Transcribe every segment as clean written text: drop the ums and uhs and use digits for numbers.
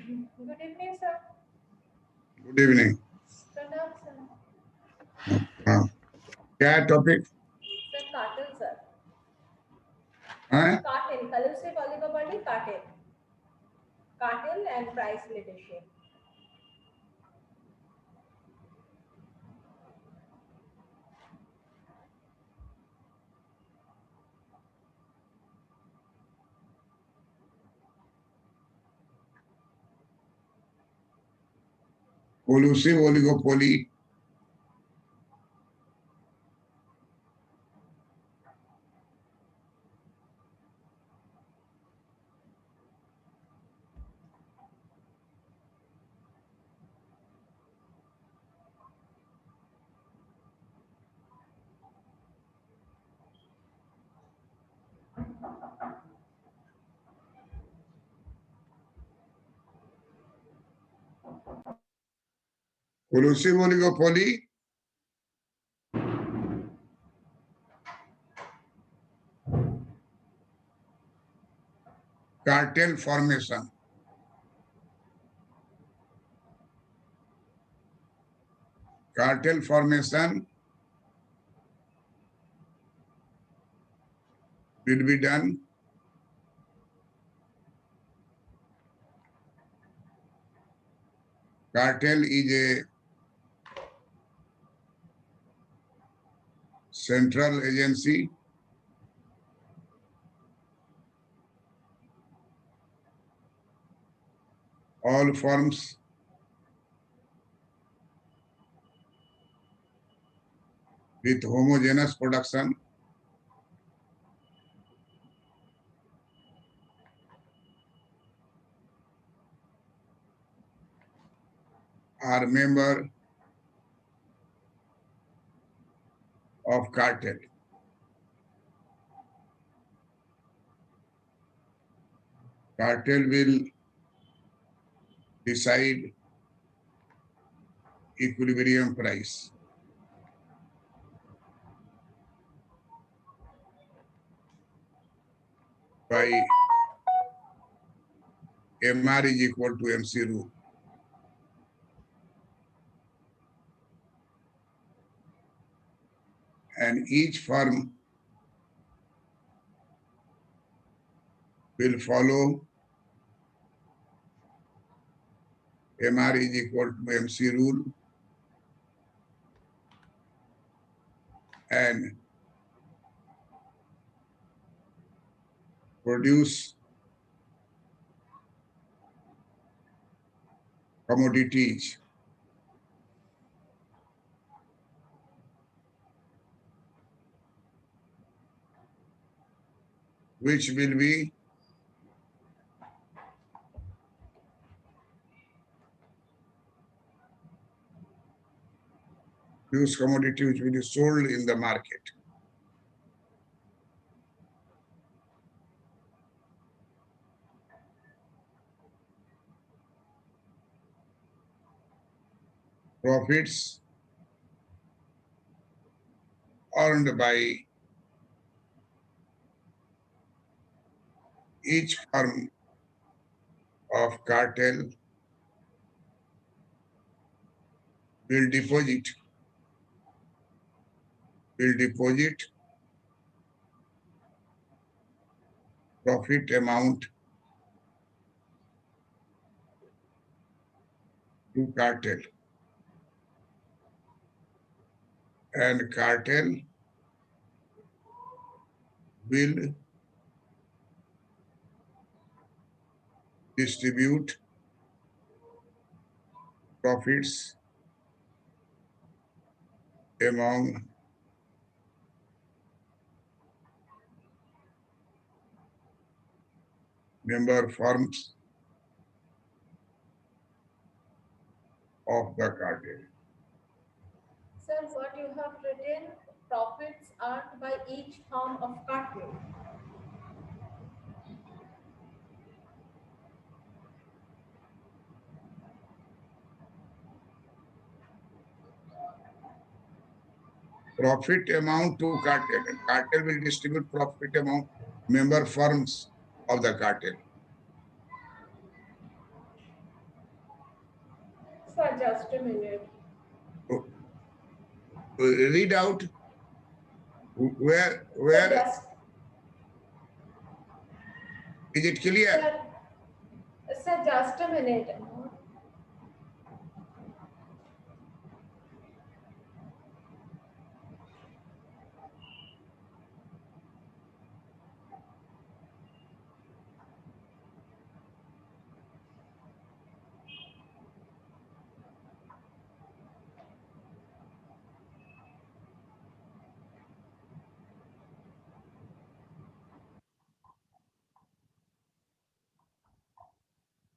Good evening, sir. Good evening. Pranam, sir. क्या है topic? Sir, cartel, sir. हाँ? Cartel, collusive oligopoly, cartel. Cartel and price leadership. Collusive oligopoly Collusive oligopoly cartel formation. Cartel formation will be done cartel is a central agency all firms with homogeneous production are member of cartel. Cartel will decide equilibrium price. By MR is equal to MC rule. And each firm will follow MR is equal to MC rule and produce commodities which will be commodity which will be sold in the market. Profits earned by each firm of cartel will deposit profit amount to cartel, and cartel will distribute profits among member firms of the cartel. Sir, what you have written, profits earned by each firm of cartel. Profit amount to cartel, and cartel will distribute profit among member firms of the cartel. a minute. Read out where Sir, just, is it clear? sir, just a minute.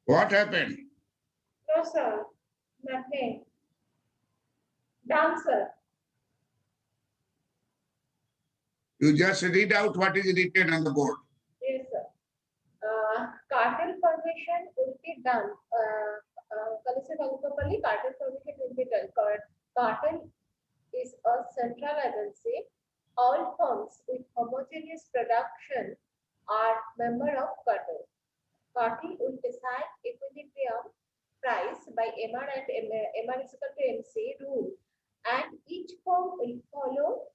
What happened? No, sir, nothing. Done, sir. You just read out what is written on the board. Yes, sir. Cartel formation will be done. Collusive oligopoly, cartel formation will be done. Cartel is a central agency. All firms with homogeneous production are member of cartel. Cartel will decide equilibrium price by MR and MR is equal to MC rule, and each firm will follow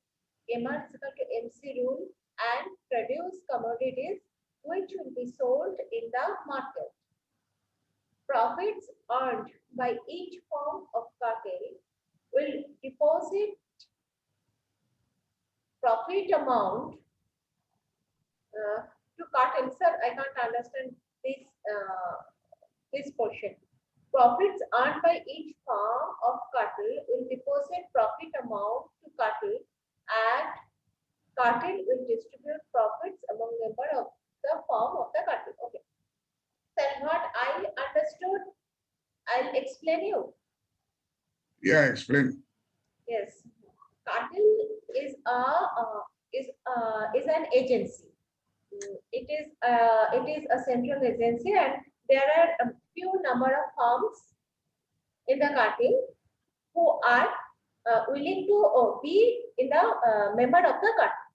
MR is equal to MC rule and produce commodities which will be sold in the market. Profits earned by each firm of cartel will deposit profit amount to cartel. Sir, I can't understand this portion. Profits earned by each firm of cartel will deposit profit amount to cartel, and cartel will distribute profits among members of the firm of the cartel. Okay. Then what I understood, I'll explain you. Yeah, explain. Yes, cartel is an agency. It is a central agency, and there are a few number of firms in the cartel who are willing to be in the member of the cartel.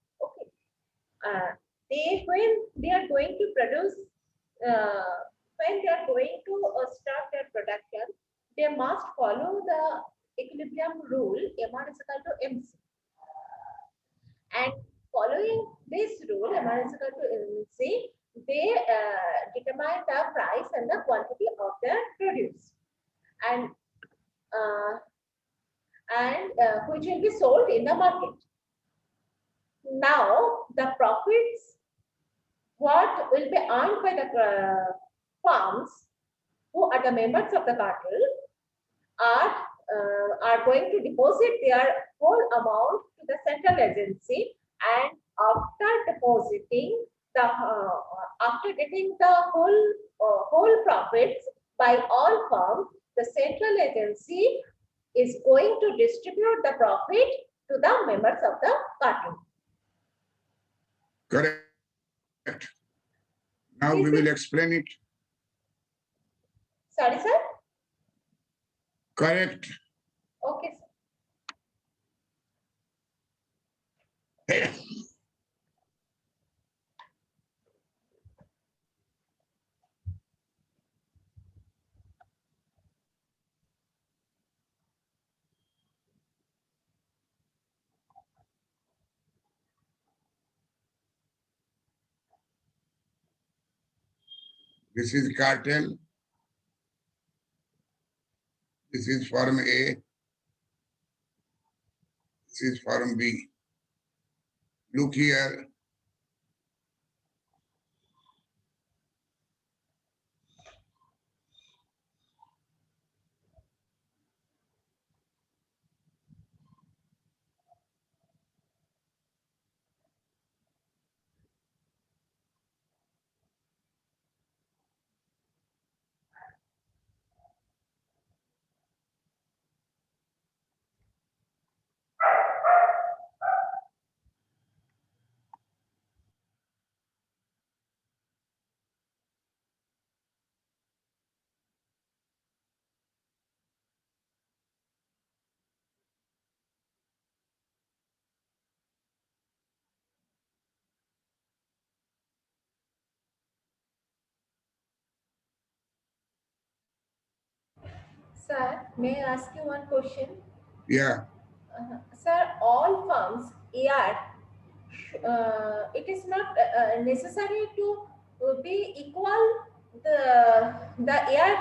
Okay, when they are going to produce, when they are going to start their production, they must follow the equilibrium rule MR is equal to MC. And following this rule, MR is equal to MC, they determine the price and the quantity of their produce, and which will be sold in the market. Now, the profits, what will be earned by the farms who are the members of the cartel, are going to deposit their whole amount to the central agency, and after depositing the after getting the whole profits by all firms, the central agency is going to distribute the profit to the members of the cartel. Correct. Now we will explain it. Sorry, sir? Correct. Okay, sir. This is cartel. This is firm A. This is firm B. Look here. Sir, may I ask you one question? Yeah, Sir, all firms AR, it is not necessary to be equal the AR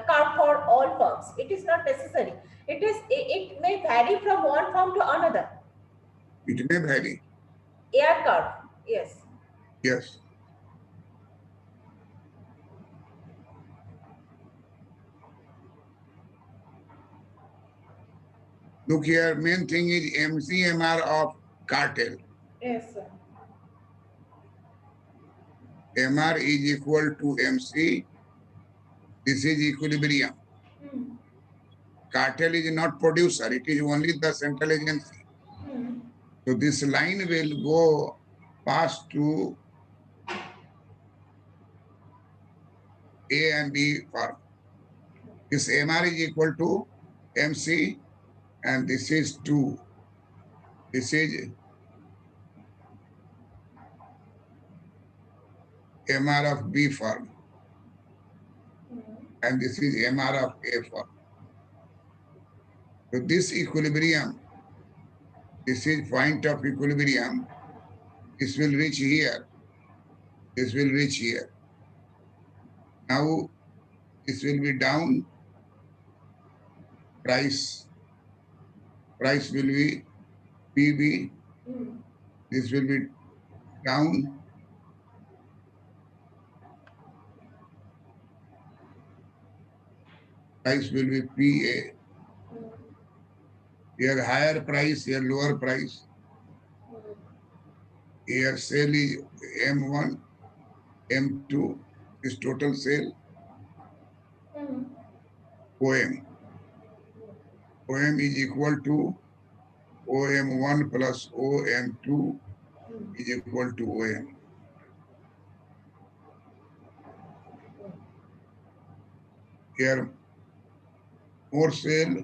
curve for all firms. It is not necessary. It may vary from one firm to another. it may vary. AR curve, yes. Yes. Look here, main thing is MCMR of cartel. Yes, sir. MR is equal to MC. This is equilibrium. Hmm. Cartel is not producer, it is only the central agency. Hmm. So this line will go past to A and B firm. This MR is equal to MC and this is 2. This is MR of B firm and this is MR of A firm. So this equilibrium, this is point of equilibrium, this will reach here, this will reach here. Now this will be down, price will be PB, this will be down, price will be PA. Here higher price, here lower price. Here sale is M1, M2 is total sale, OM. OM is equal to OM1 plus OM2 is equal to OM. Here more sale,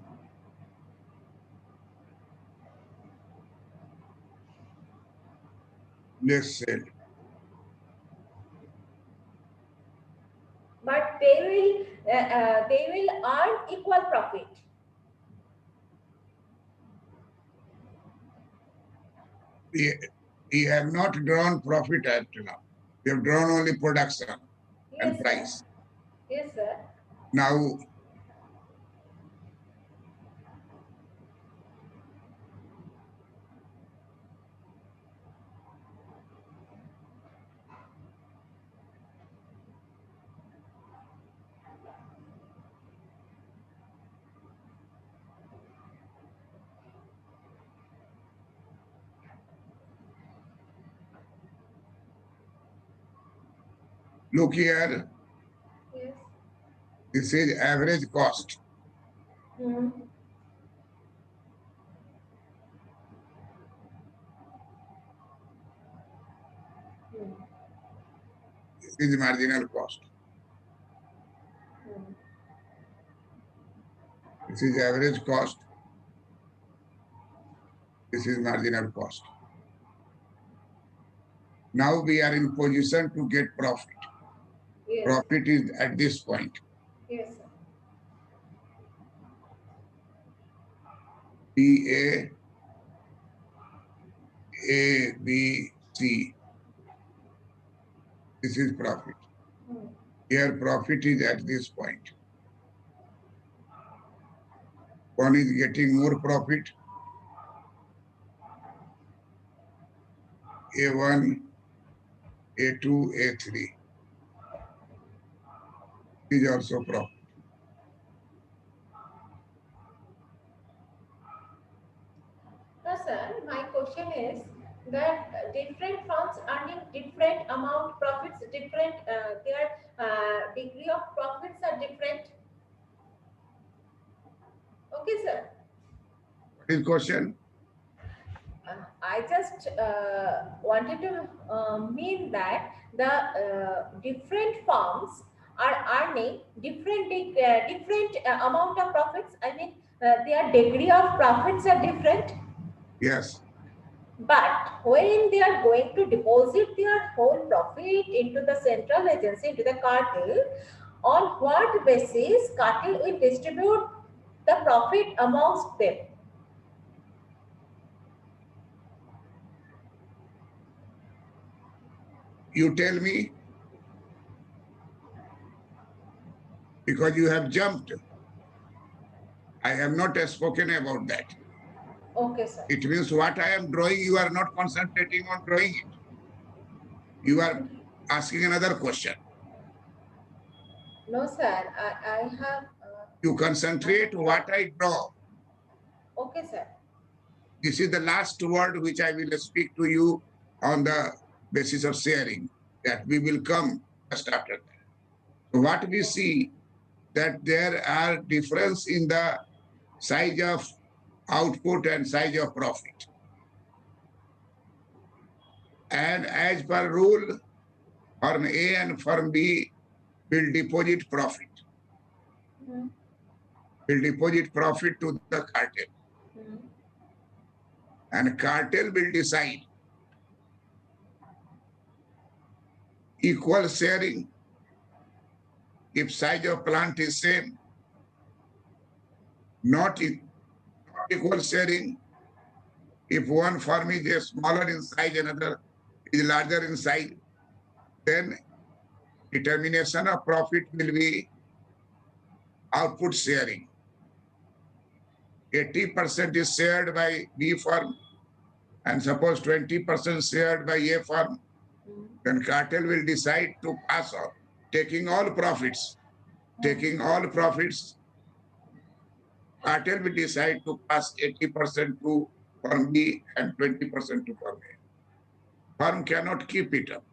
less sale. But they will earn equal profit. We have not drawn profit at now. We have drawn only production and Yes, price. sir. Yes, sir. Now, look here, Yes. this is average cost. This is marginal cost. This is average cost. This is marginal cost. Now we are in position to get profit. Yes. Profit is at this point. Yes, sir. PA, A, B, C. This is profit. Here profit is at this point. One is getting more profit. A1, A2, A3 is also profit. No, sir. My question is that different firms earning different amount profits, different their degree of profits are different. Okay, sir. What is question? I just wanted to mean that the different firms are earning different amount of profits. I mean, their degree of profits are different. Yes. But when they are going to deposit their whole profit into the central agency, into the cartel, on what basis cartel will distribute the profit amongst them? You tell me, because you have jumped. I have not spoken about that. Okay, sir. It means what I am drawing, you are not concentrating on drawing it. You are asking another question. No, sir. I have. You concentrate what I draw. Okay, sir. This is the last word which I will speak to you on the basis of sharing, that we will come just after that. So what we see, that there are difference in the size of output and size of profit. And as per rule, firm A and firm B will deposit profit. Will deposit profit to the cartel. And cartel will decide equal sharing if size of plant is same, not equal sharing if one firm is smaller in size, another is larger in size, then determination of profit will be output sharing. 80% is shared by B firm, and suppose 20% shared by A firm, then cartel will decide to pass on, taking all profits. Taking all profits, cartel will decide to pass 80% to firm B and 20% to firm A. Firm cannot keep it up.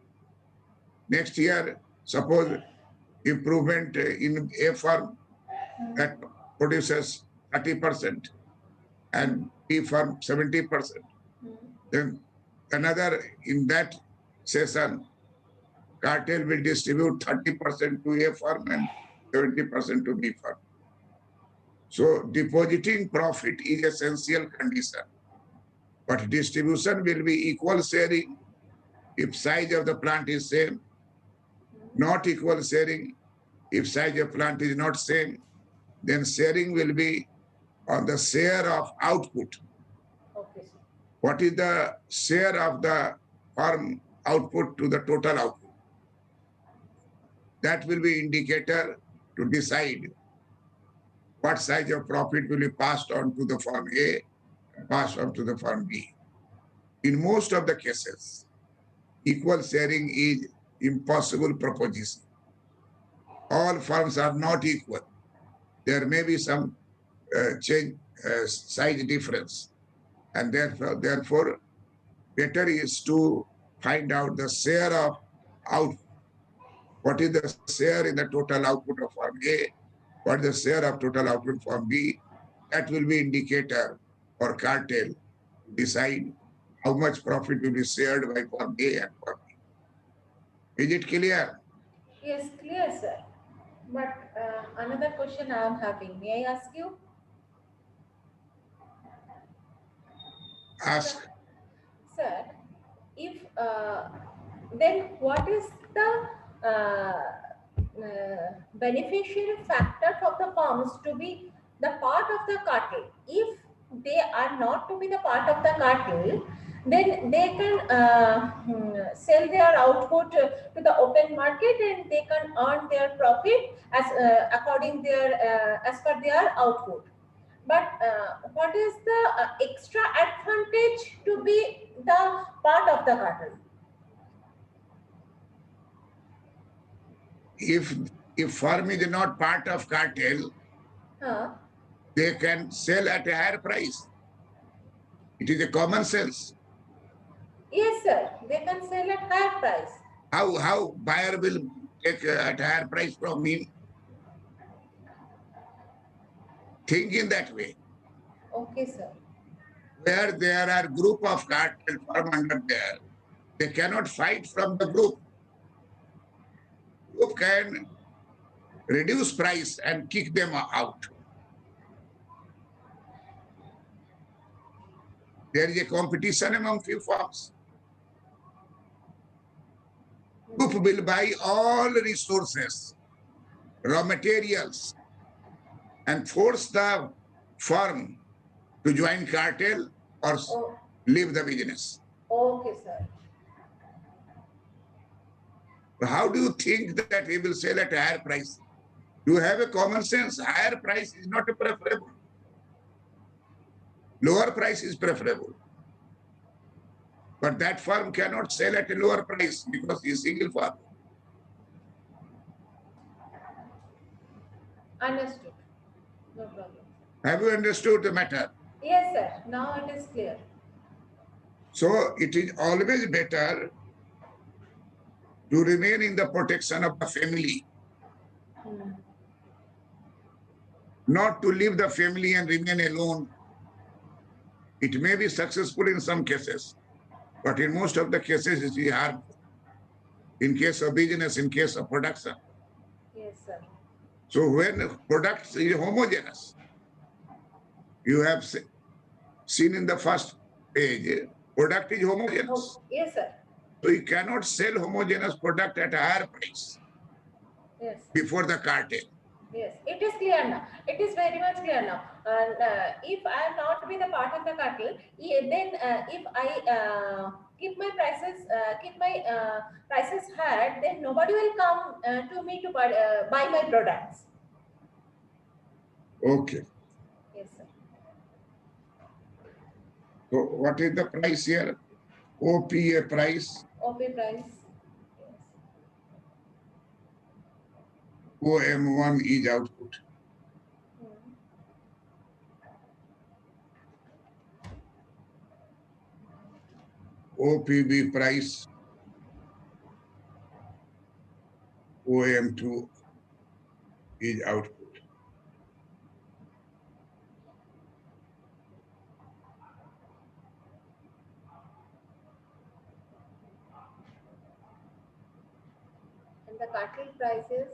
Next year, suppose improvement in A firm that produces 30% and B firm 70%. Then another, in that session, cartel will distribute 30% to A firm and 70% to B firm. So depositing profit is essential condition, but distribution will be equal sharing if size of the plant is same, not equal sharing if size of plant is not same, then sharing will be on the share of output. Okay, sir. What is the share of the firm output to the total output? That will be indicator to decide what size of profit will be passed on to the firm A and passed on to the firm B. In most of the cases, equal sharing is impossible proposition. All firms are not equal. There may be some size difference, and therefore, better is to find out the share of output. What is the share in the total output of firm A? What is the share of total output from B? That will be indicator for cartel to decide how much profit will be shared by firm A and firm B. Is it clear? Yes, clear, sir. But another question I am having. May I ask you? Ask. Sir, if then what is the beneficial factor for the firms to be the part of the cartel? If they are not to be the part of the cartel, then they can sell their output to the open market and they can earn their profit as as per their output. But what is the extra advantage to be the part of the cartel? If firm is not part of cartel, Huh? they can sell at a higher price. It is a common sense. Yes, sir. They can sell at higher price. How buyer will take at a higher price from him? Think in that way. Okay, sir. Where there are group of cartel firm under there, they cannot fight from the group. Group can reduce price and kick them out. There is a competition among few firms. Group will buy all resources raw materials and force the firm to join cartel or Oh, leave the business. okay, sir. How do you think that he will sell at a higher price? You have a common sense. Higher price is not preferable. Lower price is preferable. But that firm cannot sell at a lower price because he is single firm. Understood. No problem. Have you understood the matter? Yes, sir. Now it is clear. So it is always better to remain in the protection of the family, Hmm. not to leave the family and remain alone. It may be successful in some cases, but in most of the cases it is harmful. In case of business, in case of production. Yes, sir. So when product is homogeneous, you have seen in the first page, product is homogeneous. Oh, yes, sir. So you cannot sell homogeneous product at a higher price Yes. before the cartel. Yes, it is clear now. It is very much clear now. And if I am not be the part of the cartel, then if I keep my prices higher, then nobody will come to me to buy my products. Okay. Yes, sir. So what is the price here? OPA price, OP price. Yes. OM1 is output. Hmm. OPB price, OM2 is output. And the cartel prices.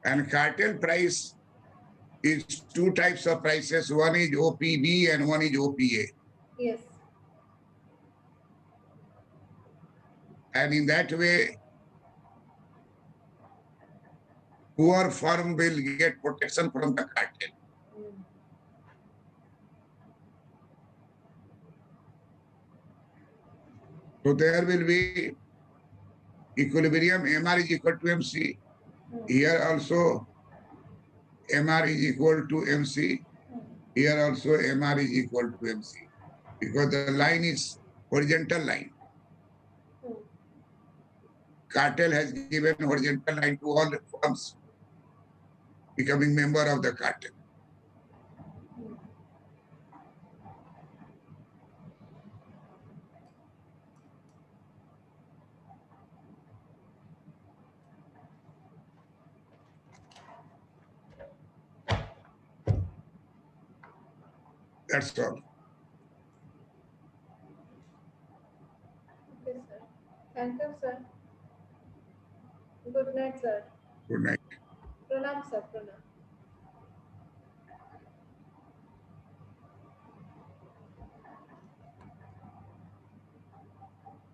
And cartel price is two types of prices. One is OPB and one is OPA. Yes. And in that way, poor firm will get protection from the cartel. Hmm. So there will be equilibrium. MR is equal to MC. Hmm. Here also MR is equal to MC. Hmm. Here also MR is equal to MC. Because the line is horizontal line. Hmm. Cartel has given horizontal line to all firms becoming member of the cartel. Hmm. That's all. Okay, sir. Thank you, sir. Good night, sir. Good night. Pranam, sir. Pranam.